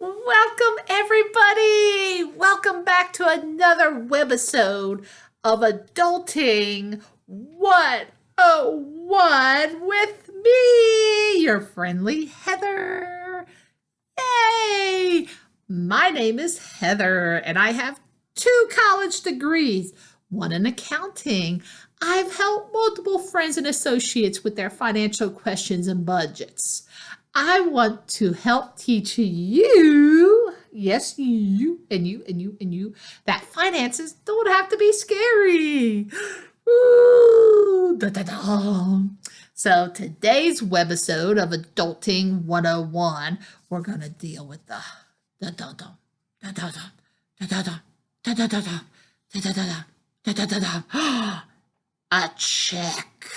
Welcome, everybody. Welcome back to another webisode of Adulting 101 with me, your friendly Heather. Yay! My name is Heather, and I have 2 college degrees, one in accounting. I've helped multiple friends and associates with their financial questions and budgets. I want to help teach you, yes, you, that finances don't have to be scary. Ooh, da, da, da. So today's webisode of Adulting 101, we're going to deal with the da da da da da da da da da da da da da da da da da da. A check.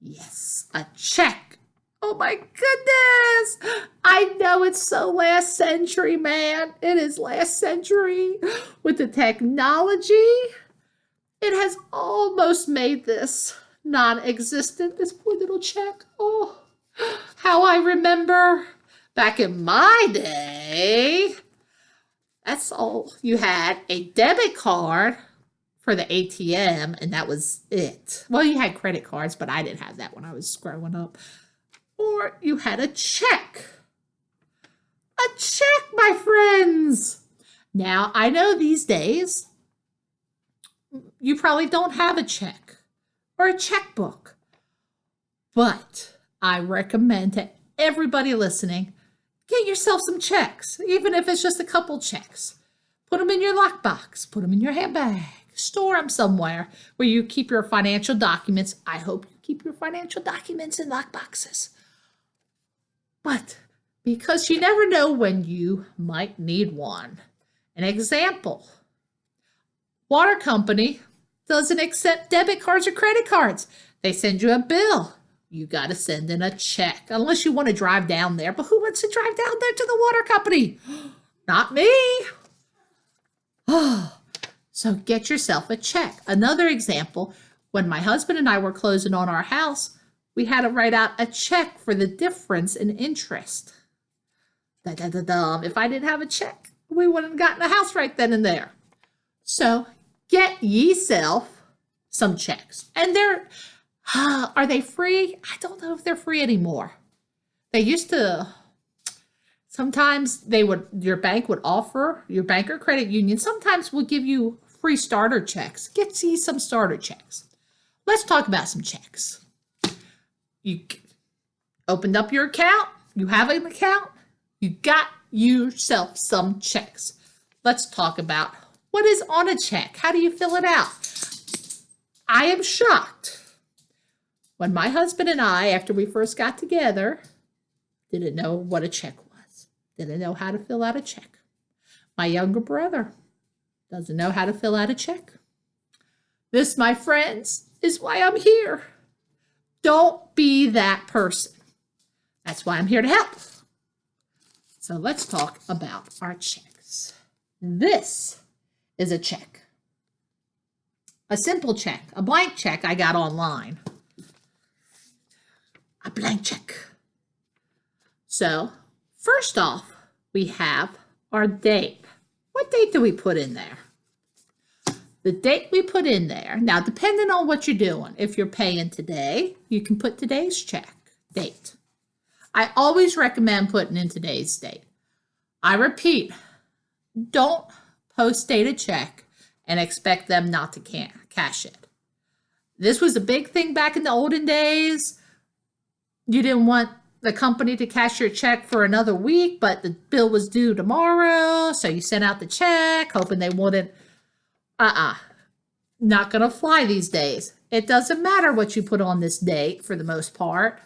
Yes, a check. Oh my goodness! I know it's so last century, man. It is last century. With the technology, it has almost made this non-existent, this poor little check. Oh, how I remember back in my day, that's all you had, a debit card for the ATM, and that was it. Well, you had credit cards, but I didn't have that when I was growing up. Or you had a check. A check, my friends. Now, I know these days you probably don't have a check or a checkbook, but I recommend to everybody listening, get yourself some checks, even if it's just a couple checks. Put them in your lockbox, put them in your handbag, store them somewhere where you keep your financial documents. I hope you keep your financial documents in lockboxes. But because you never know when you might need one. An example, water company doesn't accept debit cards or credit cards. They send you a bill. You got to send in a check, unless you want to drive down there. But who wants to drive down there to the water company? Not me. Oh, so get yourself a check. Another example, when my husband and I were closing on our house, we had to write out a check for the difference in interest. If I didn't have a check, we wouldn't have gotten a house right then and there. So get yourself some checks. And are they free? I don't know if they're free anymore. They used to, sometimes your bank would offer, your bank or credit union sometimes will give you free starter checks. Get you some starter checks. Let's talk about some checks. You opened up your account, you have an account, you got yourself some checks. Let's talk about what is on a check. How do you fill it out? I am shocked. When my husband and I, after we first got together, didn't know what a check was, didn't know how to fill out a check. My younger brother doesn't know how to fill out a check. This, my friends, is why I'm here. Don't be that person. That's why I'm here to help. So let's talk about our checks. This is a check. A simple check, a blank check I got online. A blank check. So first off, we have our date. What date do we put in there? The date we put in there, now depending on what you're doing, if you're paying today, you can put today's check date. I always recommend putting in today's date. I repeat, don't post-date a check and expect them not to cash it. This was a big thing back in the olden days. You didn't want the company to cash your check for another week, but the bill was due tomorrow, so you sent out the check hoping they wouldn't. Not gonna fly these days. It doesn't matter what you put on this date for the most part.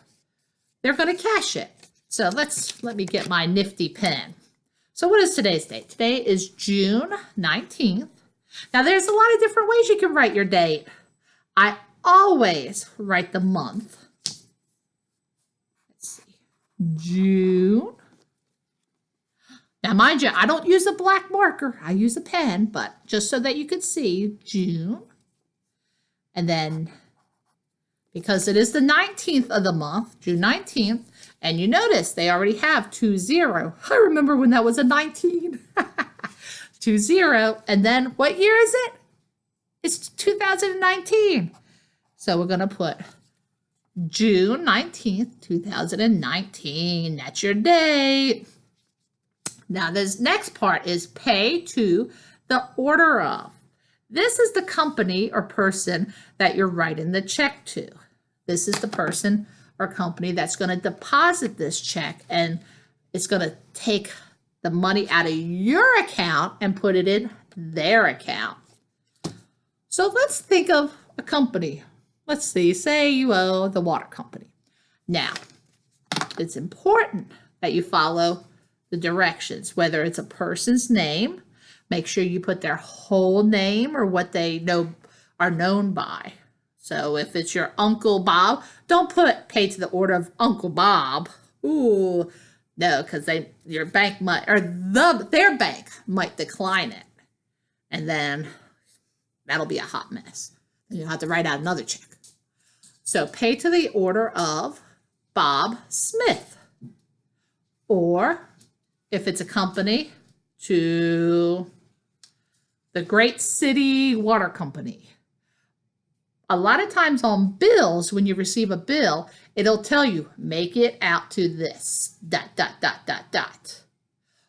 They're gonna cash it. So let me get my nifty pen. So what is today's date? Today is June 19th. Now there's a lot of different ways you can write your date. I always write the month. Let's see. June. Now, mind you, I don't use a black marker. I use a pen, but just so that you can see, June. And then, because it is the 19th of the month, June 19th, And you notice they already have 20. I remember when that was a 19. 20. And then what year is it? It's 2019. So we're going to put June 19th, 2019. That's your date. Now this next part is pay to the order of. This is the company or person that you're writing the check to. This is the person or company that's going to deposit this check, and it's going to take the money out of your account and put it in their account. So let's think of a company. Let's see, say you owe the water company. Now, it's important that you follow the directions, whether it's a person's name, make sure you put their whole name or what they are known by. So if it's your Uncle Bob, don't put pay to the order of Uncle Bob. Ooh, no, because your bank might, or their bank might decline it. And then that'll be a hot mess. And you'll have to write out another check. So pay to the order of Bob Smith. Or if it's a company, to the Great City Water Company. A lot of times on bills, when you receive a bill, it'll tell you, make it out to this, ...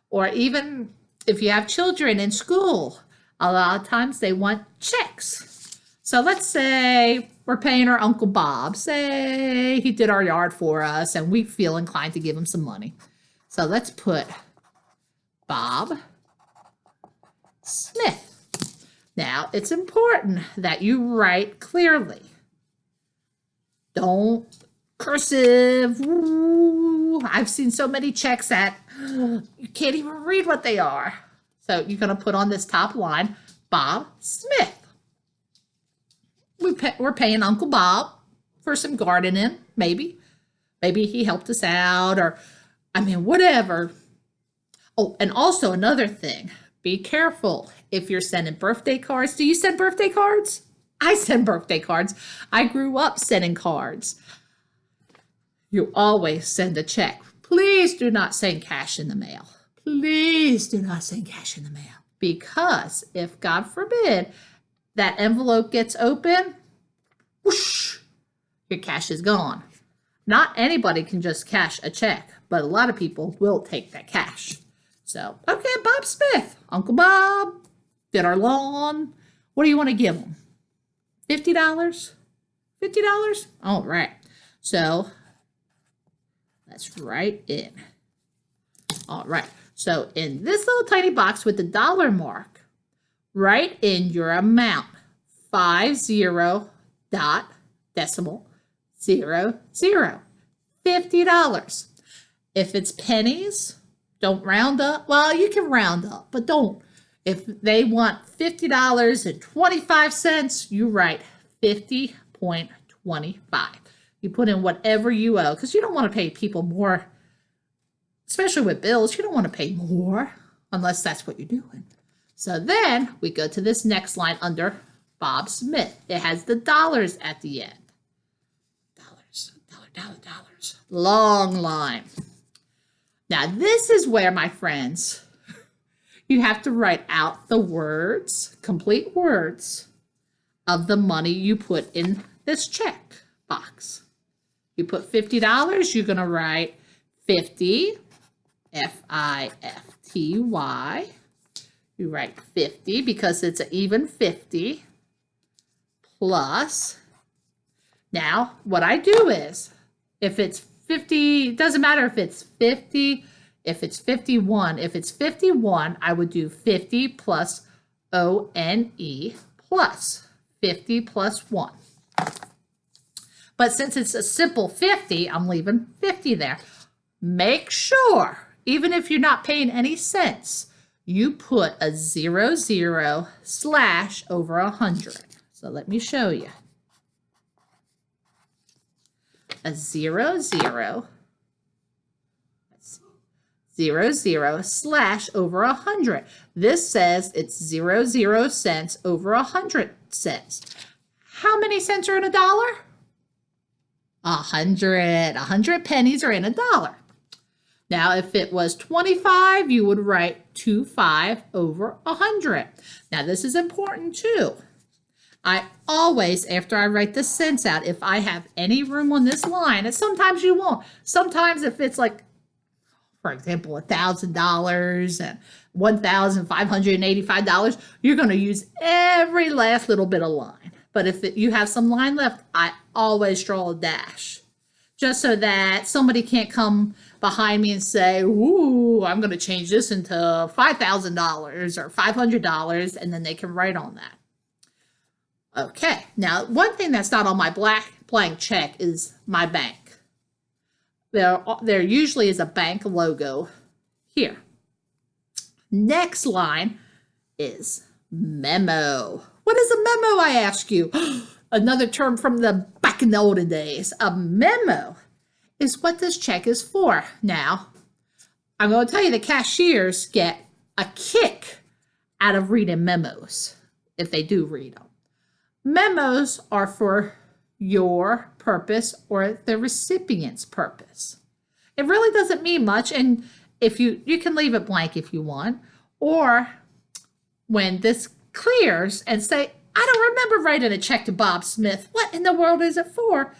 Or even if you have children in school, a lot of times they want checks. So let's say we're paying our Uncle Bob. Say he did our yard for us and we feel inclined to give him some money. So let's put Bob Smith. Now, it's important that you write clearly. Don't cursive. Ooh, I've seen so many checks that you can't even read what they are. So you're going to put on this top line, Bob Smith. We're paying Uncle Bob for some gardening, maybe. Maybe he helped us out, or, I mean, whatever. Oh, and also another thing. Be careful if you're sending birthday cards. Do you send birthday cards? I send birthday cards. I grew up sending cards. You always send a check. Please do not send cash in the mail. Please do not send cash in the mail. Because if, God forbid, that envelope gets open, whoosh, your cash is gone. Not anybody can just cash a check, but a lot of people will take that cash. So, okay, Bob Smith, Uncle Bob, did our lawn. What do you want to give him? $50? $50? All right. So, let's write in. All right. So, in this little tiny box with the dollar mark, write in your amount. 50 dot decimal 00. $50. If it's pennies, don't round up. Well, you can round up, but don't. If they want $50.25, you write 50.25. You put in whatever you owe, because you don't want to pay people more, especially with bills. You don't want to pay more unless that's what you're doing. So then we go to this next line under Bob Smith. It has the dollars at the end. Dollars. Long line. Now, this is where, my friends, you have to write out the words, complete words, of the money you put in this check box. You put $50, you're going to write 50, F-I-F-T-Y. You write 50 because it's an even 50, plus. Now, what I do is, if it's 50, it doesn't matter if it's 50, if it's 51. If it's 51, I would do 50 plus O-N-E plus 50 plus 1. But since it's a simple 50, I'm leaving 50 there. Make sure, even if you're not paying any cents, you put a 00 slash over 100. So let me show you. A 00, 00 slash over 100. This says it's 00 cents over 100 cents. How many cents are in a dollar? 100 pennies are in a dollar. Now, if it was 25, you would write 25 over 100. Now, this is important too. I always, after I write the cents out, if I have any room on this line, and sometimes you won't. Sometimes if it's like, for example, $1,000 and $1,585, you're going to use every last little bit of line. But if you have some line left, I always draw a dash, just so that somebody can't come behind me and say, ooh, I'm going to change this into $5,000 or $500, and then they can write on that. Okay, now one thing that's not on my blank check is my bank. There usually is a bank logo here. Next line is memo. What is a memo, I ask you? Another term from the back in the olden days. A memo is what this check is for. Now, I'm going to tell you the cashiers get a kick out of reading memos, if they do read them. Memos are for your purpose or the recipient's purpose. It really doesn't mean much, and if you can leave it blank if you want, or when this clears and say, I don't remember writing a check to Bob Smith. What in the world is it for?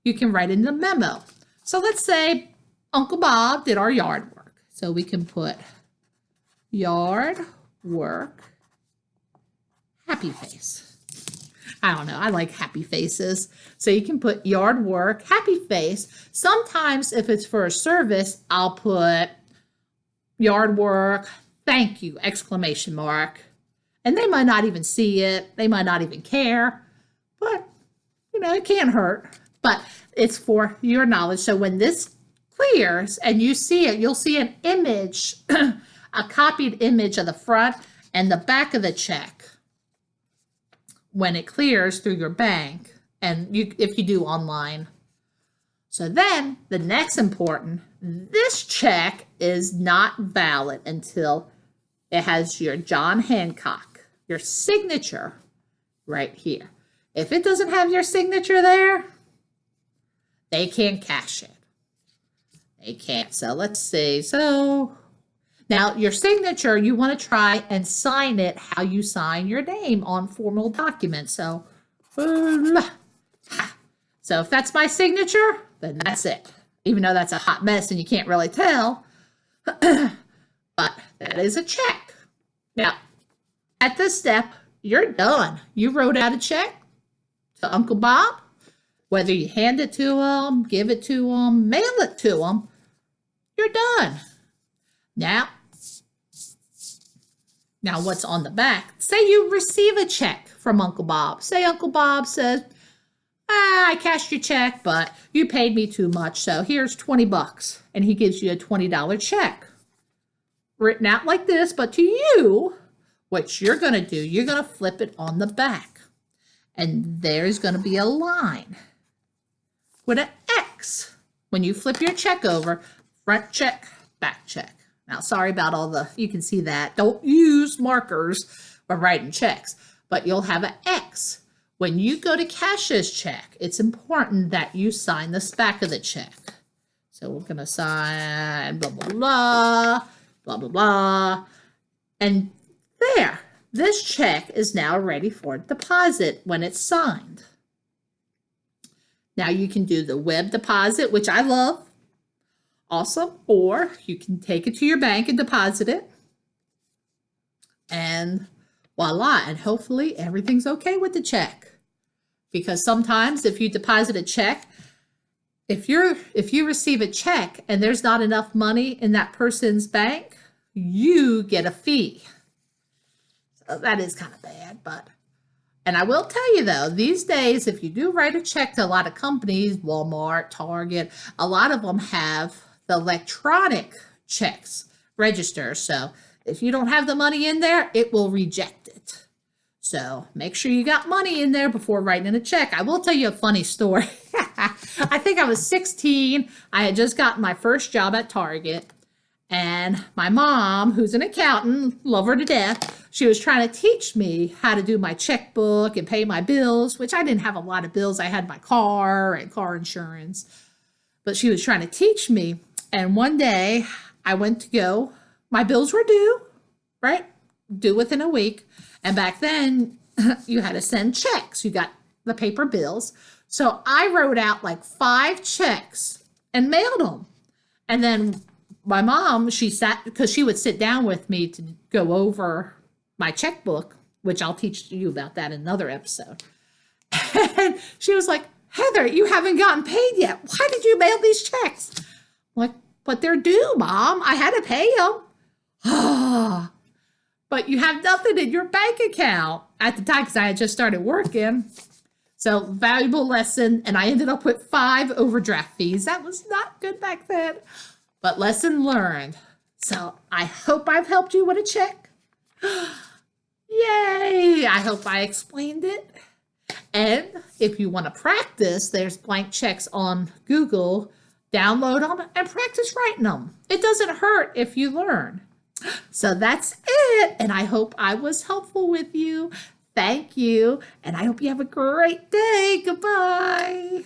You can write in the memo. So let's say Uncle Bob did our yard work. So we can put yard work, happy face. I don't know. I like happy faces. So you can put yard work, happy face. Sometimes if it's for a service, I'll put yard work, thank you, exclamation mark. And they might not even see it. They might not even care. But, it can't hurt. But it's for your knowledge. So when this clears and you see it, you'll see an image, a copied image of the front and the back of the check when it clears through your bank, and if you do online. So then the next important, this check is not valid until it has your John Hancock, your signature right here. If it doesn't have your signature there, they can't cash it. They can't. So let's see. So now your signature, you want to try and sign it how you sign your name on formal documents. So if that's my signature, then that's it. Even though that's a hot mess and you can't really tell, but that is a check. Now, at this step, you're done. You wrote out a check to Uncle Bob, whether you hand it to him, give it to him, mail it to him, you're done. Now what's on the back? Say you receive a check from Uncle Bob. Say Uncle Bob says, I cashed your check, but you paid me too much, so here's 20 bucks. And he gives you a $20 check. Written out like this, but to you, what you're going to do, you're going to flip it on the back. And there's going to be a line with an X. When you flip your check over, front check, back check. Now, sorry about you can see that. Don't use markers when writing checks, but you'll have an X. When you go to cash this check, it's important that you sign the back of the check. So we're going to sign blah, blah, blah, blah, blah, blah. And there, this check is now ready for deposit when it's signed. Now you can do the web deposit, which I love. Awesome. Or you can take it to your bank and deposit it. And voila. And hopefully everything's okay with the check. Because sometimes if you deposit a check, if you receive a check and there's not enough money in that person's bank, you get a fee. So that is kind of bad, and I will tell you though, these days, if you do write a check to a lot of companies, Walmart, Target, a lot of them have the electronic checks register. So if you don't have the money in there, it will reject it. So make sure you got money in there before writing a check. I will tell you a funny story. I think I was 16. I had just gotten my first job at Target. And my mom, who's an accountant, love her to death, she was trying to teach me how to do my checkbook and pay my bills, which I didn't have a lot of bills. I had my car and car insurance, but she was trying to teach me. And one day I went to go, my bills were due, right? Due within a week. And back then you had to send checks. You got the paper bills. So I wrote out like 5 checks and mailed them. And then my mom, she sat, because she would sit down with me to go over my checkbook, which I'll teach you about that in another episode. And she was like, Heather, you haven't gotten paid yet. Why did you mail these checks? I'm like, but they're due, Mom. I had to pay them. Ah, but you have nothing in your bank account at the time because I had just started working. So valuable lesson. And I ended up with 5 overdraft fees. That was not good back then. But lesson learned. So I hope I've helped you with a check. Yay! I hope I explained it. And if you want to practice, there's blank checks on Google. Download them and practice writing them. It doesn't hurt if you learn. So that's it. And I hope I was helpful with you. Thank you. And I hope you have a great day. Goodbye.